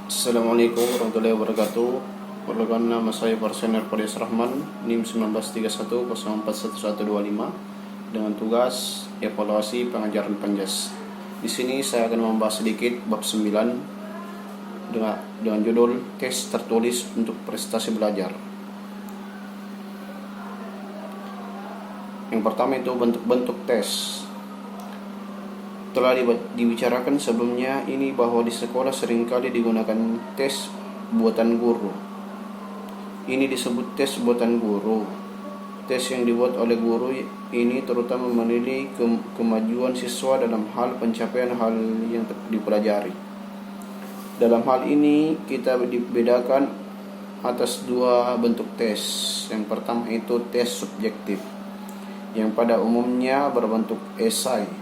Assalamualaikum warahmatullahi wabarakatuh. Perkenalkan, nama saya Parsener Paris Rahman, NIM 1931041125 dengan tugas evaluasi pengajaran Panjas. Di sini saya akan membahas sedikit bab 9 dengan judul tes tertulis untuk prestasi belajar. Yang pertama itu bentuk-bentuk tes. Telah dibicarakan sebelumnya ini bahwa di sekolah seringkali digunakan tes buatan guru. Ini disebut tes buatan guru. Tes yang dibuat oleh guru ini terutama menilai kemajuan siswa dalam hal pencapaian hal yang dipelajari. Dalam hal ini kita dibedakan atas dua bentuk tes. Yang pertama itu tes subjektif, yang pada umumnya berbentuk esai.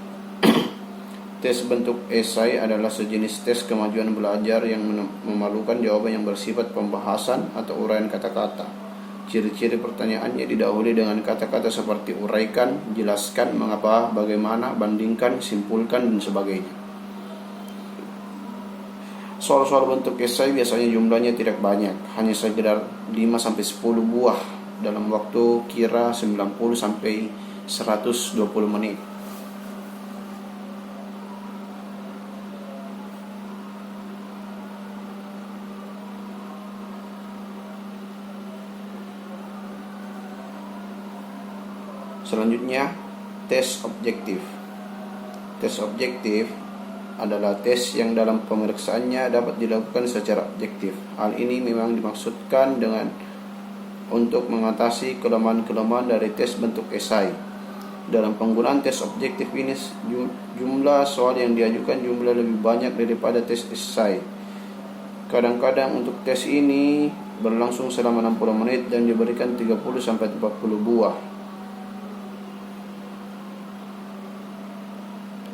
Tes bentuk esai adalah sejenis tes kemajuan belajar yang memalukan jawaban yang bersifat pembahasan atau uraian kata-kata. Ciri-ciri pertanyaannya didahului dengan kata-kata seperti uraikan, jelaskan, mengapa, bagaimana, bandingkan, simpulkan, dan sebagainya. Soal-soal bentuk esai biasanya jumlahnya tidak banyak, hanya sekedar 5-10 buah dalam waktu kira 90-120 menit. Selanjutnya, tes objektif. Tes objektif adalah tes yang dalam pemeriksaannya dapat dilakukan secara objektif. Hal ini memang dimaksudkan untuk mengatasi kelemahan-kelemahan dari tes bentuk esai. Dalam penggunaan tes objektif ini, jumlah soal yang diajukan jumlah lebih banyak daripada tes esai. Kadang-kadang untuk tes ini berlangsung selama 60 menit dan diberikan 30-40 buah.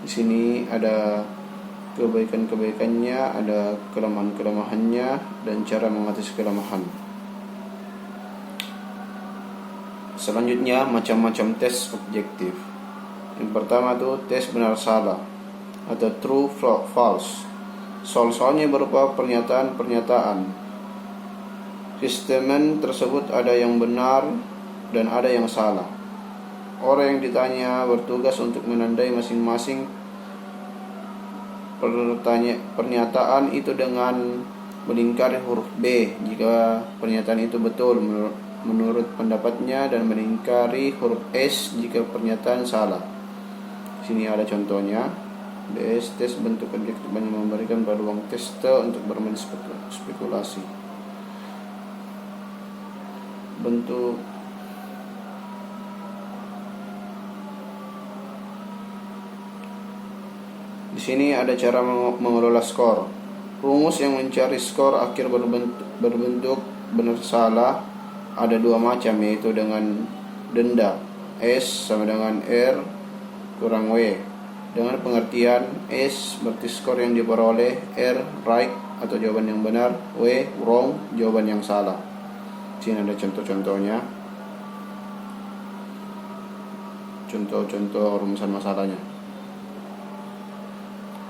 Di sini ada kebaikan-kebaikannya, ada kelemahan-kelemahannya, dan cara mengatasi kelemahan. Selanjutnya, macam-macam tes objektif. Yang pertama itu tes benar salah atau true false. Soal-soalnya berupa pernyataan-pernyataan. Sistem tersebut ada yang benar dan ada yang salah. Orang yang ditanya bertugas untuk menandai masing-masing pernyataan itu dengan melingkari huruf B jika pernyataan itu betul menurut pendapatnya, dan melingkari huruf S jika pernyataan salah. Sini ada contohnya. DS tes bentuk objektif yang memberikan peluang tester untuk bermain spekulasi. Bentuk Di sini ada cara mengelola skor. Rumus yang mencari skor akhir berbentuk benar salah ada dua macam, yaitu dengan denda S sama dengan R kurang W, dengan pengertian S berarti skor yang diperoleh, R right atau jawaban yang benar, W wrong jawaban yang salah. Sini ada contoh-contohnya, contoh-contoh rumusan masalahnya.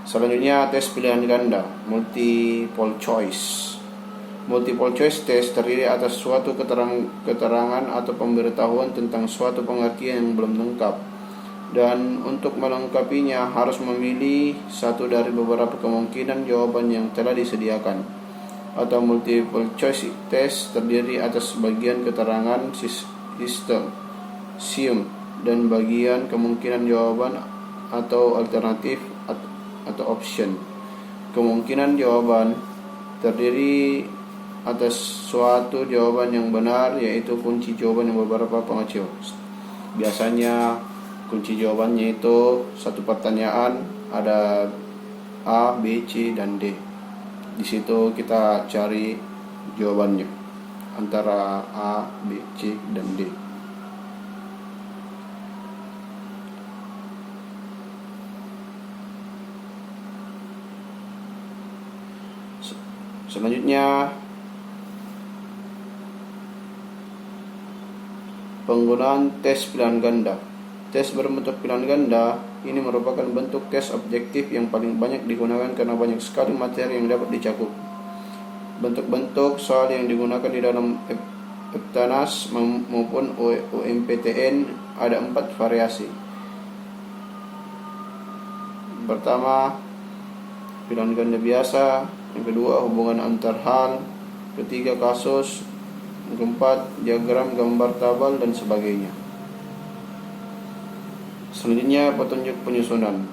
Selanjutnya, tes pilihan ganda, multiple choice. Multiple choice test terdiri atas suatu keterangan atau pemberitahuan tentang suatu pengertian yang belum lengkap, dan untuk melengkapinya harus memilih satu dari beberapa kemungkinan jawaban yang telah disediakan. Atau multiple choice test terdiri atas bagian keterangan sistem, dan bagian kemungkinan jawaban atau alternatif atau option. Kemungkinan jawaban terdiri atas suatu jawaban yang benar, yaitu kunci jawaban yang beberapa pengecil. Biasanya kunci jawabannya itu satu pertanyaan ada A, B, C, dan D. Di situ kita cari jawabannya antara A, B, C, dan D. Selanjutnya, penggunaan tes pilihan ganda. Tes berbentuk pilihan ganda ini merupakan bentuk tes objektif yang paling banyak digunakan karena banyak sekali materi yang dapat dicakup. Bentuk-bentuk soal yang digunakan di dalam EPTANAS maupun UMPTN ada 4 variasi. Pertama, pilihan ganda biasa. Yang kedua, hubungan antar hal. Ketiga, kasus. Yang keempat, diagram, gambar tabel, dan sebagainya. Selanjutnya, petunjuk penyusunan.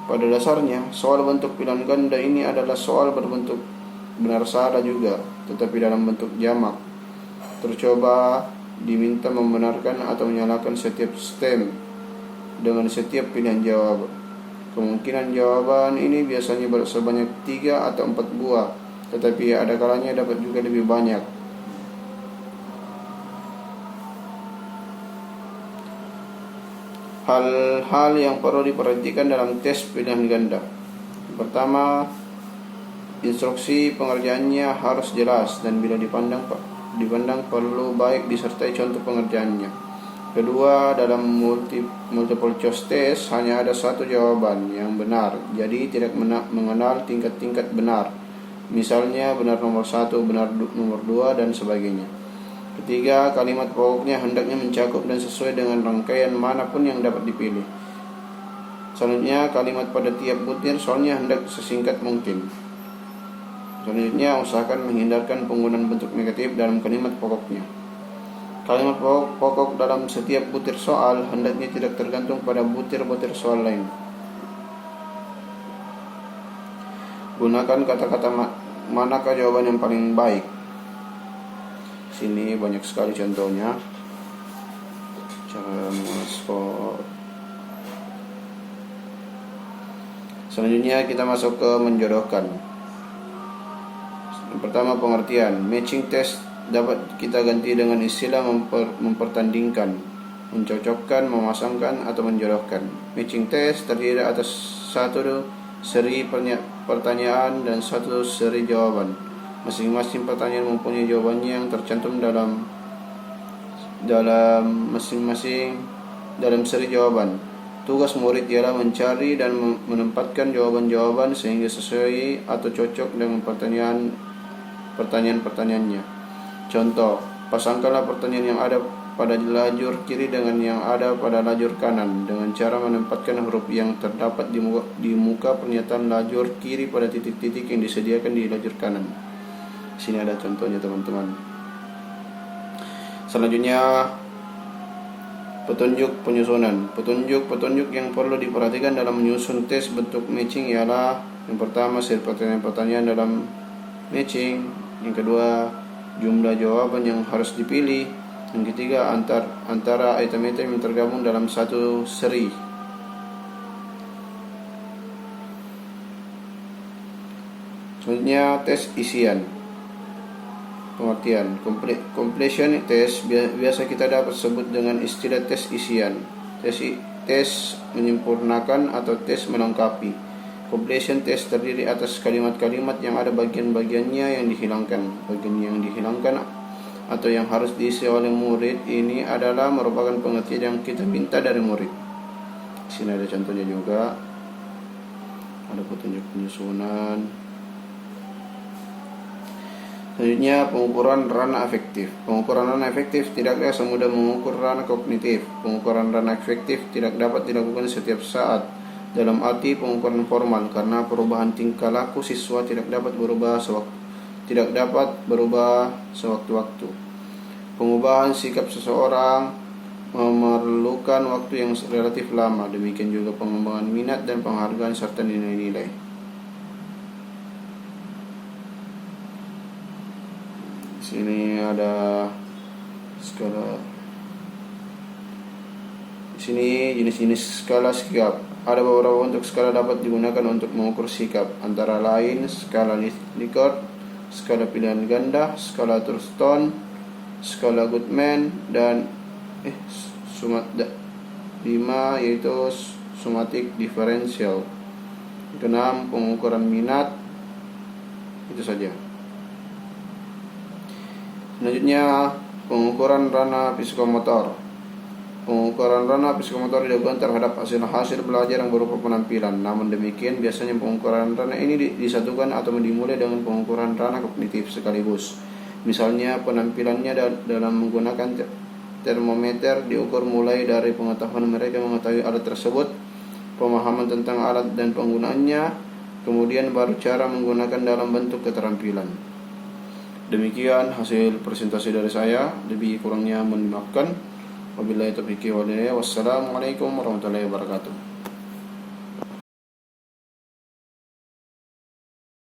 Pada dasarnya, soal bentuk pilihan ganda ini adalah soal berbentuk benar salah juga, tetapi dalam bentuk jamak. Tercoba diminta membenarkan atau menyalahkan setiap stem dengan setiap pilihan jawab. Kemungkinan jawaban ini biasanya sebanyak 3 atau 4 buah, tetapi ada kalanya dapat juga lebih banyak. Hal-hal yang perlu diperhatikan dalam tes pilihan ganda. Pertama, instruksi pengerjaannya harus jelas dan bila dipandang perlu baik disertai contoh pengerjaannya. Kedua, dalam multiple choice test hanya ada satu jawaban yang benar, jadi tidak mengenal tingkat-tingkat benar. Misalnya benar nomor 1, benar nomor 2, dan sebagainya. Ketiga, kalimat pokoknya hendaknya mencakup dan sesuai dengan rangkaian manapun yang dapat dipilih. Selanjutnya, kalimat pada tiap butir soalnya hendak sesingkat mungkin. Selanjutnya, usahakan menghindarkan penggunaan bentuk negatif dalam kalimat pokoknya. Kalimat pokok dalam setiap butir soal hendaknya tidak tergantung pada butir-butir soal lain. Gunakan kata-kata manakah jawaban yang paling baik. Sini banyak sekali contohnya. Cara mengeksplor. Selanjutnya kita masuk ke menjodohkan. Yang pertama, pengertian. Matching test dapat kita ganti dengan istilah mempertandingkan, mencocokkan, memasangkan, atau menjodohkan. Matching test terdiri atas satu seri pertanyaan dan satu seri jawaban. Masing-masing pertanyaan mempunyai jawabannya yang tercantum dalam seri jawaban. Tugas murid ialah mencari dan menempatkan jawaban-jawaban sehingga sesuai atau cocok dengan pertanyaan-pertanyaannya. Contoh, pasangkanlah pertanyaan yang ada pada lajur kiri dengan yang ada pada lajur kanan dengan cara menempatkan huruf yang terdapat di muka pernyataan lajur kiri pada titik-titik yang disediakan di lajur kanan. Sini ada contohnya, teman-teman. Selanjutnya, petunjuk penyusunan. Petunjuk yang perlu diperhatikan dalam menyusun tes bentuk matching ialah: yang pertama, seri pertanyaan-pertanyaan dalam matching. Yang kedua, jumlah jawaban yang harus dipilih. Yang ketiga, antara item-item yang tergabung dalam satu seri. Selanjutnya, tes isian. Pengertian. Completion test biasa kita dapat sebut dengan istilah tes isian. Tes menyempurnakan atau tes melengkapi. Completion test terdiri atas kalimat-kalimat yang ada bagian-bagiannya yang dihilangkan. Bagian yang dihilangkan atau yang harus diisi oleh murid ini adalah merupakan pengertian yang kita minta dari murid. Sini ada contohnya juga. Ada petunjuk penyusunan. Selanjutnya, pengukuran ranah afektif. Pengukuran ranah afektif tidaklah semudah mengukur ranah kognitif. Pengukuran ranah afektif tidak dapat dilakukan setiap saat. Dalam arti pengukuran formal, karena perubahan tingkah laku siswa tidak dapat berubah sewaktu-waktu. Pengubahan sikap seseorang memerlukan waktu yang relatif lama. Demikian juga pengembangan minat dan penghargaan serta nilai-nilai. Sini ada skala. Di sini jenis-jenis skala sikap. Ada beberapa bentuk skala dapat digunakan untuk mengukur sikap, antara lain skala Likert, skala pilihan ganda, skala Thurston, skala Goodman, dan 5 yaitu somatic differential. Keenam, pengukuran minat. Itu saja. Selanjutnya, pengukuran ranah psikomotor. Pengukuran rana psikomotor dilakukan terhadap hasil belajar yang berupa penampilan. Namun demikian, biasanya pengukuran rana ini disatukan atau dimulai dengan pengukuran rana kognitif sekaligus. Misalnya, penampilannya dalam menggunakan termometer diukur mulai dari pengetahuan mereka mengetahui alat tersebut, pemahaman tentang alat dan penggunaannya, kemudian baru cara menggunakan dalam bentuk keterampilan. Demikian hasil presentasi dari saya. Lebih kurangnya mohon dimaafkan. Wabillahi taufiq wal hidayah. Wassalamualaikum warahmatullahi wabarakatuh.